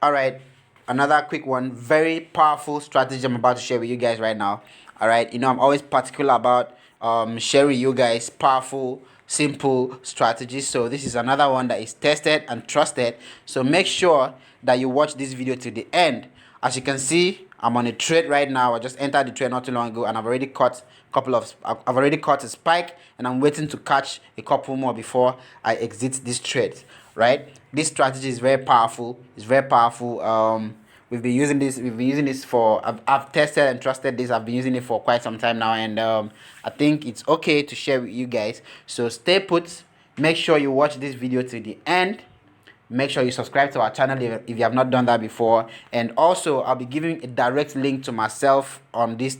All right, another quick one, very powerful strategy I'm about to share with you guys right now. All right, I'm always particular about sharing you guys powerful, simple strategies. So this is another one that is tested and trusted. So make sure that you watch this video to the end. As you can see, I'm on a trade right now. I just entered the trade not too long ago, and I've already caught I've already caught a spike, and I'm waiting to catch a couple more before I exit this trade. Right? This strategy is very powerful. It's very powerful. We've been using this. We've been using this for. I've tested and trusted this. I've been using it for quite some time now, and I think it's okay to share with you guys. So stay put. Make sure you watch this video to the end. Make sure you subscribe to our channel if you have not done that before, and also I'll be giving a direct link to myself on the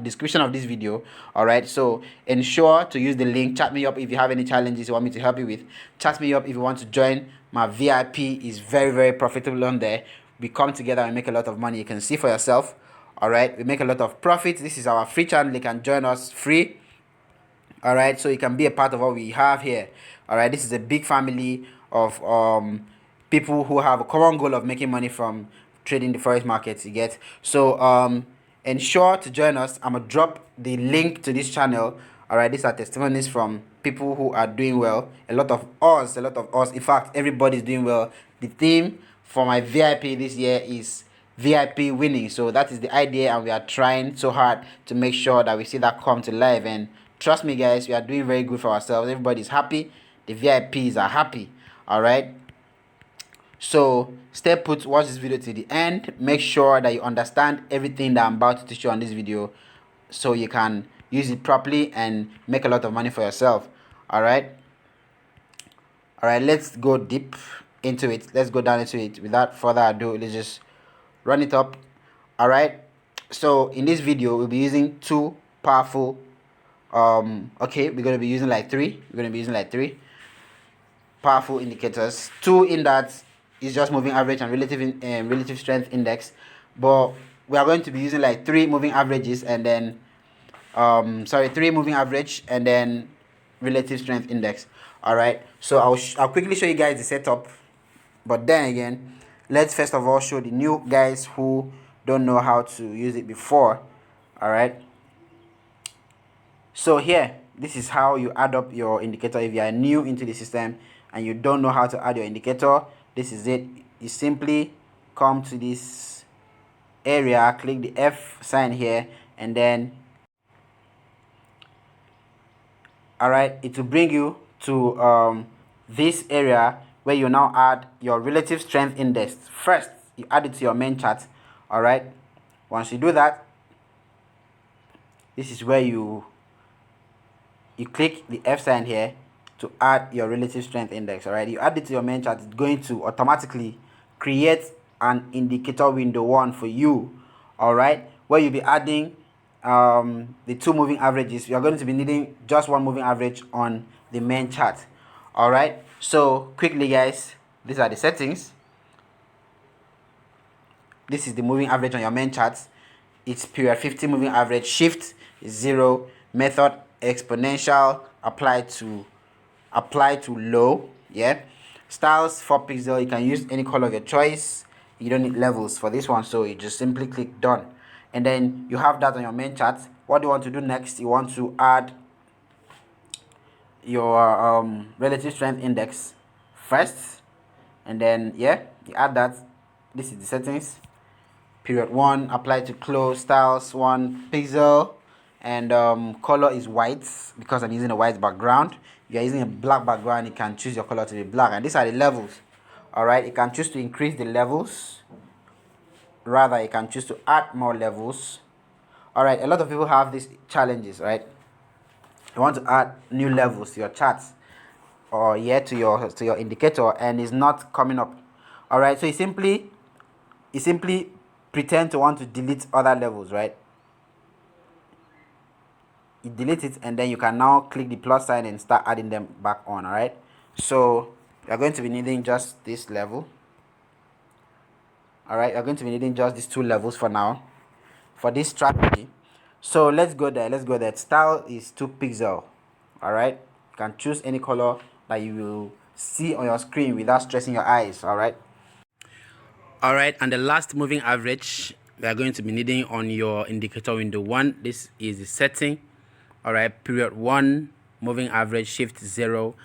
description of this video. All right, so ensure to use the link. Chat me up if you have any challenges you want me to help you with. Chat me up if you want to join my VIP. Is very, very profitable on there. We come together and make a lot of money. You can see for yourself. All right, we make a lot of profit. This is our free channel. You can join us free. All right, so you can be a part of what we have here. All right, this is a big family of people who have a common goal of making money from trading the forex markets. You get, so ensure to join us. I'm gonna drop the link to this channel. All right, these are testimonies from people who are doing well. A lot of us, in fact everybody's doing well. The theme for my VIP this year is VIP winning. So that is the idea, and we are trying so hard to make sure that we see that come to life. And trust me, guys, we are doing very good for ourselves. Everybody's happy. The VIPs are happy. All right. So stay put. Watch this video to the end. Make sure that you understand everything that I'm about to teach you on this video, so you can use it properly and make a lot of money for yourself. All right. All right. Let's go deep into it. Let's go down into it. Without further ado, let's just run it up. All right, so in this video we'll be using two powerful okay, we're going to be using like three powerful indicators. Two in that is just moving average and relative strength index, but we are going to be using like three moving averages, and then three moving average and then relative strength index. All right, so I'll quickly show you guys the setup. But then again, let's first of all show the new guys who don't know how to use it before. All right, so here, this is how you add up your indicator. If you are new into the system and you don't know how to add your indicator, this is it. You simply come to this area, click the F sign here, and then all right, it will bring you to this area where you now add your relative strength index. First, you add it to your main chart. All right, once you do that, this is where you click the F sign here to add your relative strength index. All right, you add it to your main chart. It's going to automatically create an indicator window one for you. All right, where you'll be adding the two moving averages. You are going to be needing just one moving average on the main chart. All right, so quickly, guys, these are the settings. This is the moving average on your main chart. It's period 50 moving average. Shift is 0. Method exponential. Apply to low. Yeah. Styles 4 pixel. You can use any color of your choice. You don't need levels for this one, so you just simply click done, and then you have that on your main chart. What do you want to do next? You want to add your relative strength index first, and then yeah, you add that. This is the settings. Period 1, apply to close. Styles 1 pixel, and color is white because I'm using a white background. If you're using a black background, you can choose your color to be black, and these are the levels. All right, you can choose to increase the levels. Rather, you can choose to add more levels. All right, a lot of people have these challenges, right? You want to add new levels to your charts or to your indicator, and it's not coming up. All right, so you simply pretend to want to delete other levels, right? You delete it, and then you can now click the plus sign and start adding them back on. All right, so you're going to be needing just this level. All right, you're going to be needing just these two levels for now for this strategy. So let's go there. Style is 2 pixel. All right, you can choose any color that you will see on your screen without stressing your eyes. All right, All right, and the last moving average we are going to be needing on your indicator window 1. This is the setting. All right, period 1, moving average, shift 0,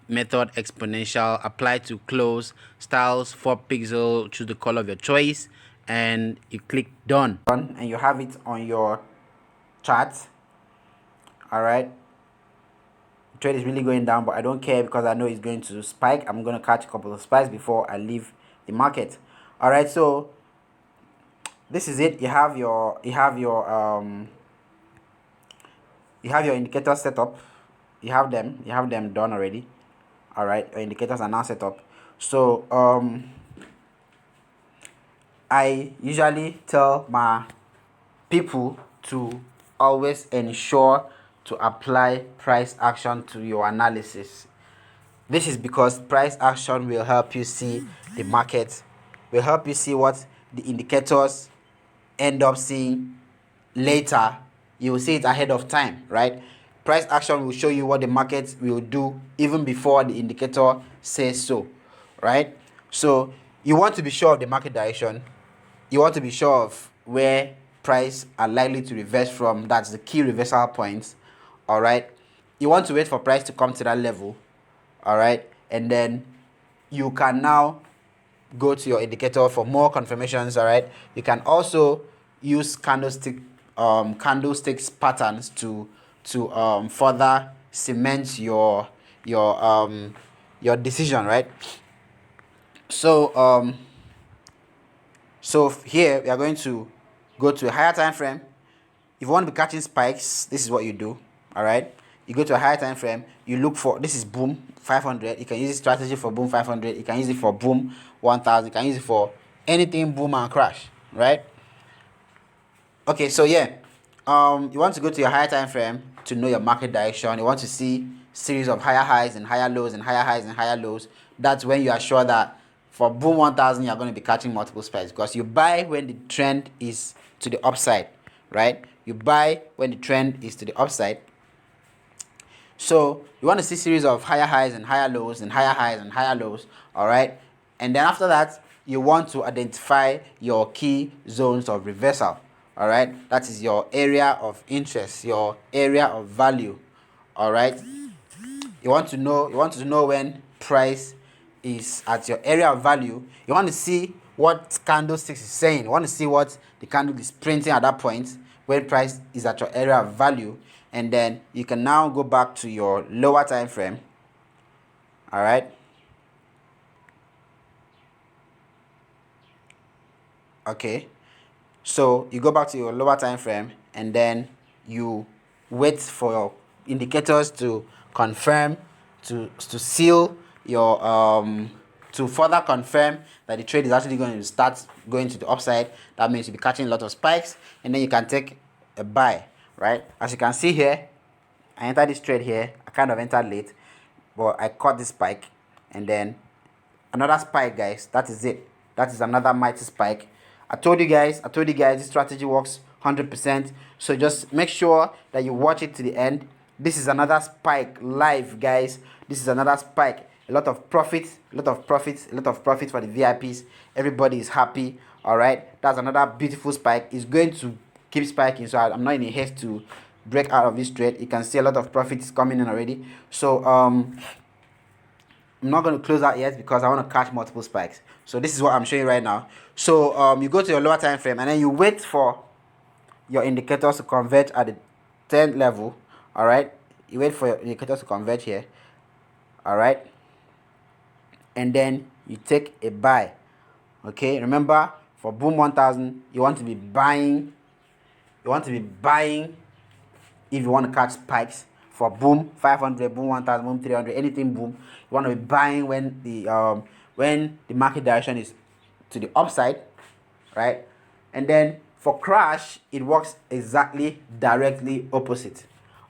method exponential, apply to close, styles 4 pixel, choose the color of your choice, and you click done. And you have it on your chart. All right, trade is really going down, but I don't care because I know it's going to spike. I'm going to catch a couple of spikes before I leave the market. All right, so this is it. You have your indicators set up. You have them done already. All right, your indicators are now set up. So I usually tell my people to always ensure to apply price action to your analysis. This is because price action will help you see the market, will help you see what the indicators end up seeing later. You will see it ahead of time, right? Price action will show you what the market will do even before the indicator says so, right? So you want to be sure of the market direction. You want to be sure of where price are likely to reverse from. That's the key reversal points. All right, you want to wait for price to come to that level. All right, and then you can now go to your indicator for more confirmations. All right, you can also use candlesticks patterns to further cement your decision, right? So so here we are going to go to a higher time frame. If you want to be catching spikes, this is what you do. All right, you go to a higher time frame, you look for, this is boom 500. You can use this strategy for boom 500. You can use it for boom 1000. You can use it for anything boom and crash, right? Okay, so yeah, you want to go to your higher time frame to know your market direction. You want to see series of higher highs and higher lows and higher highs and higher lows. That's when you are sure that for boom 1000 you're going to be catching multiple spikes, because you buy when the trend is to the upside, right? You buy when the trend is to the upside. So you want to see series of higher highs and higher lows and higher highs and higher lows. All right, and then after that you want to identify your key zones of reversal. All right, that is your area of interest, your area of value. All right, you want to know when price is at your area of value. You want to see what candlesticks is saying. You want to see what the candle is printing at that point when price is at your area of value, and then you can now go back to your lower time frame. All right, okay, so you go back to your lower time frame and then you wait for your indicators to confirm, to seal your to further confirm that the trade is actually going to start going to the upside. That means you'll be catching a lot of spikes, and then you can take a buy, right? As you can see here, I entered this trade here. I kind of entered late, but I caught this spike, and then another spike, guys. That is it. That is another mighty spike. I told you guys this strategy works 100%. So just make sure that you watch it to the end. This is another spike live, guys. This is another spike. A lot of profits, a lot of profits, a lot of profits for the VIPs. Everybody is happy. All right, that's another beautiful spike. It's going to keep spiking, so I'm not in a haste to break out of this trade. You can see a lot of profits coming in already. So I'm not going to close out yet because I want to catch multiple spikes. So this is what I'm showing right now. So you go to your lower time frame and then you wait for your indicators to converge at the 10th level. All right, you wait for your indicators to converge here. All right, and then you take a buy. Okay, remember, for boom 1000 you want to be buying. You want to be buying if you want to catch spikes. For boom 500, boom 1000, boom 300, anything boom, you want to be buying when the market direction is to the upside, right? And then for crash, it works exactly directly opposite.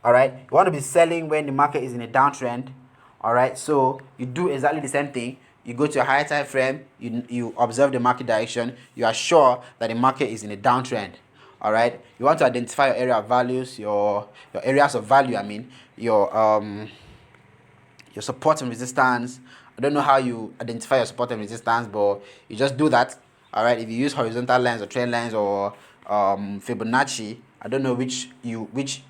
All right, you want to be selling when the market is in a downtrend. All right, so you do exactly the same thing. You go to a higher time frame, you observe the market direction, you are sure that the market is in a downtrend. All right, you want to identify your area of values, your areas of value, I mean, your support and resistance. I don't know how you identify your support and resistance, but you just do that. All right, if you use horizontal lines or trend lines or Fibonacci, I don't know which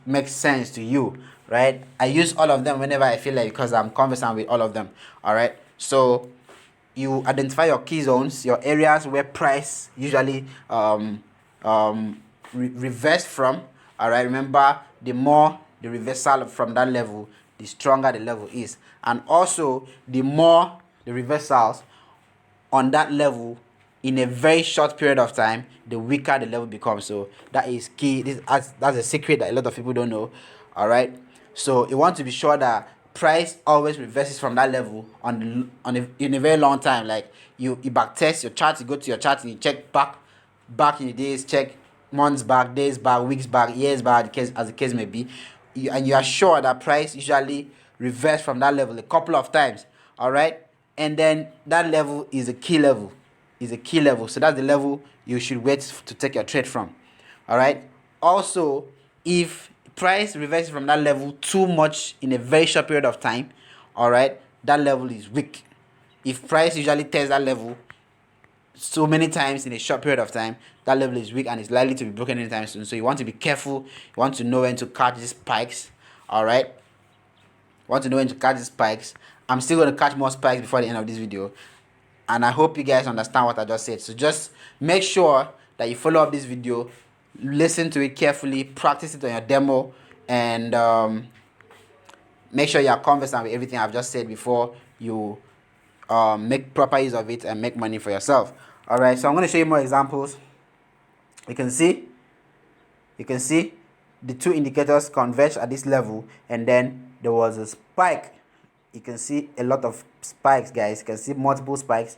makes sense to you, right? I use all of them whenever I feel like, because I'm conversant with all of them. All right, so you identify your key zones, your areas where price usually reverse from. All right, remember, the more the reversal from that level, the stronger the level is, and also the more the reversals on that level in a very short period of time, the weaker the level becomes. So that is key. That's a secret that a lot of people don't know. All right, so you want to be sure that price always reverses from that level in a very long time. Like you back test your chart, you go to your chart and you check back in the days, check months back, days back, weeks back, years back, as the case may be, and you are sure that price usually reverse from that level a couple of times. All right, and then that level is a key level, so that's the level you should wait to take your trade from. All right, also, if price reverses from that level too much in a very short period of time, all right, that level is weak. If price usually tests that level so many times in a short period of time, that level is weak and is likely to be broken anytime soon. So you want to be careful. You want to know when to catch these spikes. All right, you want to know when to catch these spikes. I'm still going to catch more spikes before the end of this video, and I hope you guys understand what I just said. So just make sure that you follow up this video, listen to it carefully, practice it on your demo, and make sure you are conversant with everything I've just said before you make proper use of it and make money for yourself. All right, so I'm going to show you more examples. You can see the two indicators converge at this level, and then there was a spike. You can see a lot of spikes, guys. You can see multiple spikes.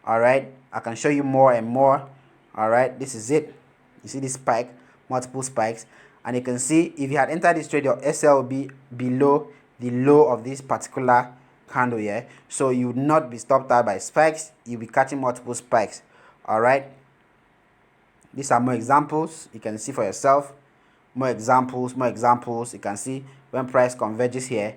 All right, I can show you more and more. All right, this is it. You see this spike, multiple spikes, and you can see if you had entered this trade, your SL will be below the low of this particular candle here, so you would not be stopped out by spikes. You'll be catching multiple spikes. All right, these are more examples. You can see for yourself. More examples. You can see when price converges here,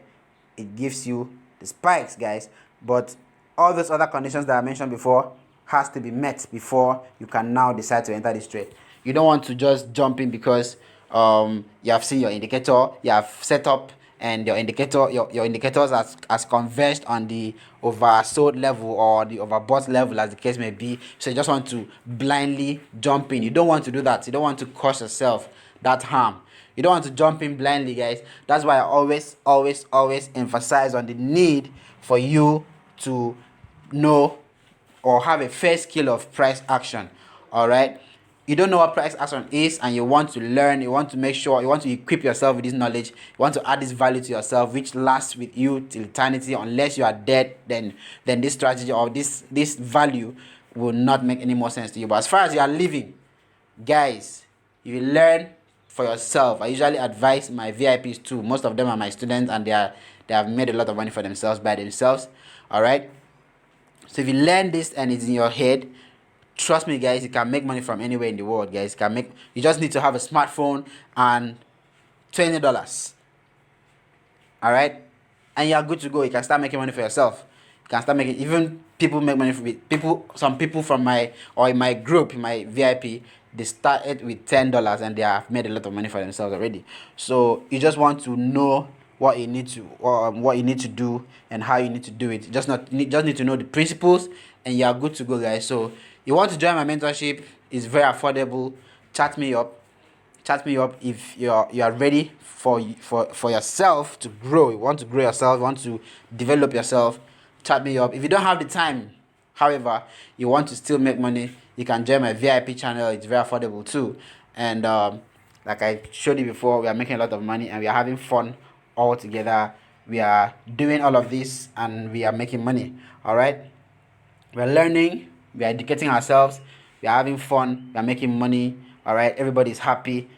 it gives you the spikes, guys. But all those other conditions that I mentioned before has to be met before you can now decide to enter this trade. You don't want to just jump in because you have seen your indicator, you have set up, and your indicators has converged on the oversold level or the overbought level, as the case may be. So you just want to blindly jump in. You don't want to do that. You don't want to cause yourself that harm. You don't want to jump in blindly, guys. That's why I always emphasize on the need for you to know or have a fair skill of price action. All right, you don't know what price action is and you want to learn, you want to make sure, you want to equip yourself with this knowledge, you want to add this value to yourself which lasts with you till eternity. Unless you are dead, then this strategy or this value will not make any more sense to you. But as far as you are living, guys, you will learn for yourself. I usually advise my VIPs too. Most of them are my students, and they have made a lot of money for themselves by themselves. All right, so if you learn this and it's in your head, trust me, guys, you can make money from anywhere in the world, guys. You just need to have a smartphone and $20. All right, and you're good to go. You can start making money for yourself. You can start making, even people make money from people. Some people from in my group, in my VIP, they started with $10 and they have made a lot of money for themselves already. So you just want to know what you need to do and how you need to do it. You just need to know the principles, and you are good to go, guys. So you want to join my mentorship? It's very affordable. Chat me up if you are ready for yourself to grow. You want to grow yourself, you want to develop yourself. Chat me up. If you don't have the time, however, you want to still make money, you can join my VIP channel. It's very affordable too, and like I showed you before, we are making a lot of money and we are having fun all together. We are doing all of this and we are making money. All right, we're learning, we are educating ourselves, we are having fun, we are making money. All right, everybody's happy.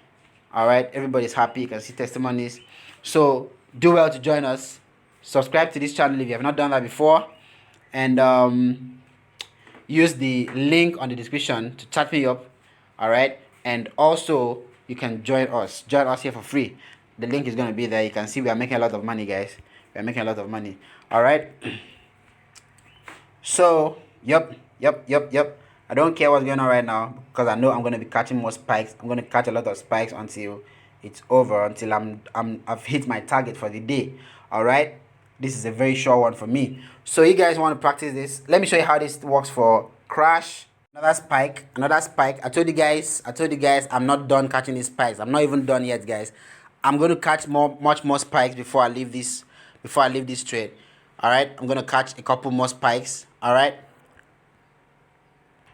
All right, everybody's happy. You can see testimonies. So do well to join us. Subscribe to this channel if you have not done that before, and use the link on the description to chat me up. All right, and also you can join us here for free. The link is going to be there. You can see we are making a lot of money, guys. We are making a lot of money. All right. So yep. I don't care what's going on right now because I know I'm going to be catching more spikes. I'm going to catch a lot of spikes until it's over, until I've hit my target for the day. All right, this is a very short one for me. So you guys want to practice this? Let me show you how this works for crash. Another spike, another spike. I told you guys, I'm not done catching these spikes. I'm not even done yet, guys. I'm going to catch much more spikes before I leave this trade. All right, I'm going to catch a couple more spikes. All right.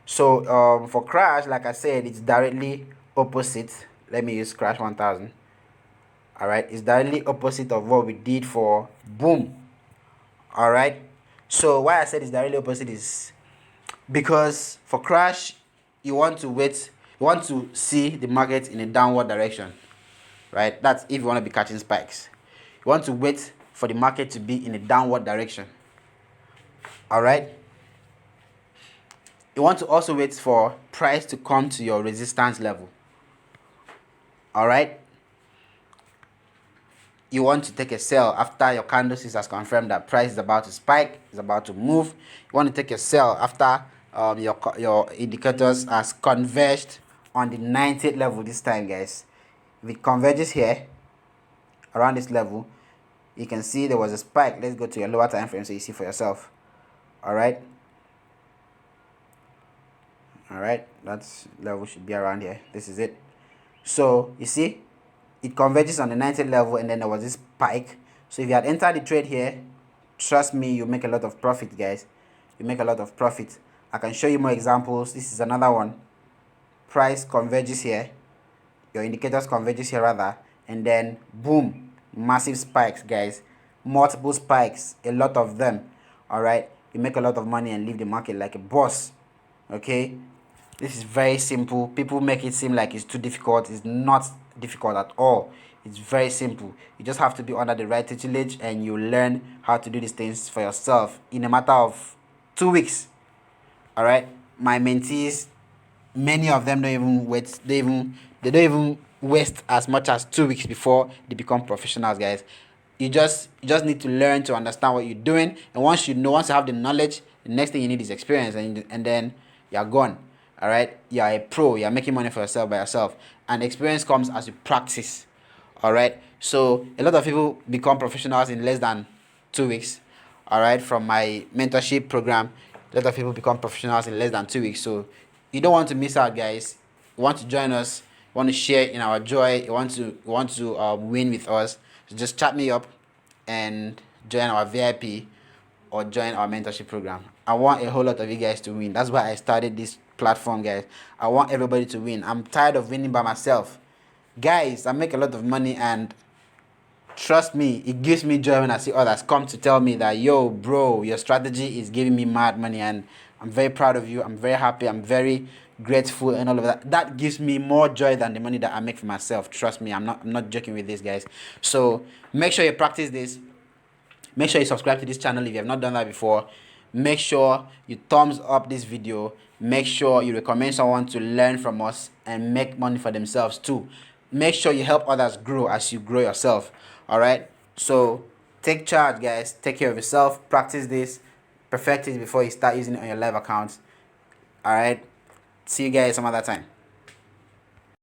So for crash, like I said, it's directly opposite. Let me use crash 1000. All right, it's directly opposite of what we did for boom. All right. So why I said it's directly opposite is because for crash, you want to wait, you want to see the market in a downward direction, right? That's if you want to be catching spikes. You want to wait for the market to be in a downward direction. All right. You want to also wait for price to come to your resistance level. All right. You want to take a sell after your candlesticks has confirmed that price is about to spike, is about to move. You want to take a sell after your indicators has converged on the 90th level this time, guys. If it converges here around this level, you can see there was a spike. Let's go to your lower time frame so you see for yourself. All right. All right, that's level should be around here. This is it. So you see it converges on the 90th level, and then there was this spike. So if you had entered the trade here, trust me, you make a lot of profit, guys. You make a lot of profit. I can show you more examples. This is another one. Price converges here, your indicators converges here rather, and then boom, massive spikes, guys. Multiple spikes, a lot of them. All right, you make a lot of money and leave the market like a boss. Okay, this is very simple. People make it seem like it's too difficult. It's not difficult at all. It's very simple. You just have to be under the right tutelage and you learn how to do these things for yourself in a matter of 2 weeks. All right, my mentees, many of them don't even wait. They don't even waste as much as 2 weeks before they become professionals, guys. You just need to learn to understand what you're doing, and once you have the knowledge, the next thing you need is experience, and then you're gone. All right, you're a pro. You're making money for yourself by yourself, and experience comes as you practice. All right, so a lot of people become professionals in less than 2 weeks. All right, from my mentorship program, a lot of people become professionals in less than 2 weeks. So you don't want to miss out, guys. You want to join us, you want to share in our joy, you want to win with us. So just chat me up and join our VIP or join our mentorship program. I want a whole lot of you guys to win. That's why I started this platform, guys. I want everybody to win. I'm tired of winning by myself, guys. I make a lot of money, and trust me, it gives me joy when I see others come to tell me that, yo bro, your strategy is giving me mad money, and I'm very proud of you. I'm very happy, I'm very grateful, and all of that. That gives me more joy than the money that I make for myself. Trust me, I'm not joking with this, guys. So make sure you practice this. Make sure you subscribe to this channel if you have not done that before. Make sure you thumbs up this video. Make sure you recommend someone to learn from us and make money for themselves too. Make sure you help others grow as you grow yourself. All right, so take charge, guys. Take care of yourself. Practice this, perfect it before you start using it on your live accounts. All right, see you guys some other time.